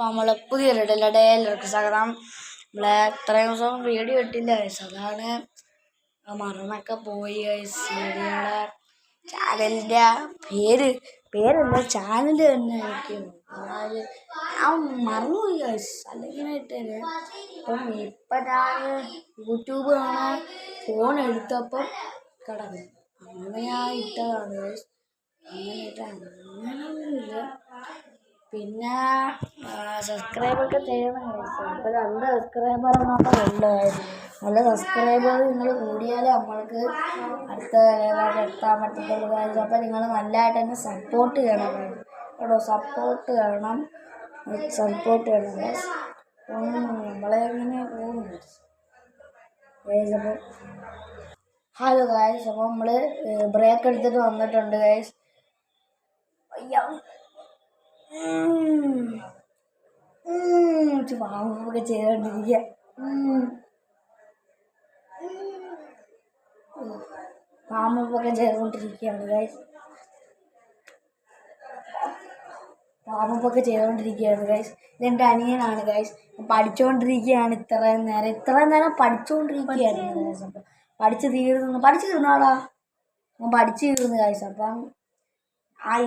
നമ്മൾ പുതിയൊരു എല്ലാവർക്കും സ്വാഗതം. നമ്മളെ ഇത്രയും ദിവസം വീഡിയോ ഇട്ടില്ല ഗൈസ്, അതാണ് മറന്നൊക്കെ പോയി ഗൈസ്. വീഡിയോയുടെ ചാനലിൻ്റെ പേരല്ല ചാനൽ തന്നെ എനിക്ക് ഞാൻ മറന്നുപോയി ഗൈസ്, അല്ലെങ്കിൽ ഇട്ടേനെ. ഇപ്പം ഞാൻ യൂട്യൂബ് കാണാൻ ഫോൺ എടുത്തപ്പം കിടന്നു, അങ്ങനെ ഞാൻ ഇട്ടതാണ് ഗൈസ്. അങ്ങനെ അങ്ങനെയൊന്നുമില്ല. പിന്നെ സബ്സ്ക്രൈബൊക്കെ ചെയ്യണം ഗൈസ്. ഇപ്പോൾ 2 സബ്സ്ക്രൈബറൊക്കെ ഉള്ളതായിരുന്നു. നല്ല സബ്സ്ക്രൈബർ നിങ്ങൾ കൂടിയാലേ നമ്മൾക്ക് അടുത്ത ലെവലിൽ എത്താൻ പറ്റത്തുള്ളൂ ഗൈസ്. അപ്പോൾ നിങ്ങൾ നല്ലതായിട്ട് തന്നെ സപ്പോർട്ട് ചെയ്യണം കേട്ടോ, സപ്പോർട്ട് ചെയ്യണം ഗൈസ്. നമ്മളെ എങ്ങനെ പോകും ഗൈസ്. അപ്പോൾ ഹലോ ഗൈസ്, അപ്പോൾ നമ്മൾ ബ്രേക്ക് എടുത്തിട്ട് വന്നിട്ടുണ്ട് ഗൈസ്. വാമൊക്കെ ചെയ്തോണ്ടിരിക്കുക, വാമപ്പൊക്കെ ചെയ്തുകൊണ്ടിരിക്കുകയാണ് ഗൈസ്. ഇതെൻ്റെ അനിയനാണ് ഗൈസ്. പഠിച്ചുകൊണ്ടിരിക്കുകയാണ് ഇത്രയും നേരം പഠിച്ചുകൊണ്ടിരിക്കുകയായിരുന്നു ഗൈസ്. അപ്പം പഠിച്ചു തീർന്നാടാ, ഞാൻ പഠിച്ചു തീർന്നു ഗൈസ്. അപ്പം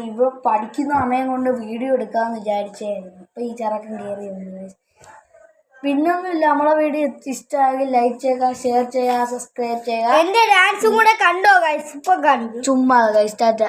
ഇവ പഠിക്കുന്ന സമയം കൊണ്ട് വീഡിയോ എടുക്കാമെന്ന് വിചാരിച്ചായിരുന്നു. ഇപ്പം ഈ ചെറുക്കൻ കയറി വന്നു ഗൈസ്. പിന്നൊന്നുമില്ല, നമ്മളെ വീഡിയോ ഇഷ്ടമായെങ്കിൽ ലൈക്ക് ചെയ്യുക, ഷെയർ ചെയ്യുക, സബ്സ്ക്രൈബ് ചെയ്യുക. എന്റെ ഡാൻസും കൂടെ കണ്ടോ ഗൈസ്? ഇപ്പൊ കണ്ടു. ചുമ്മാ ഗൈസ്. ടാറ്റ.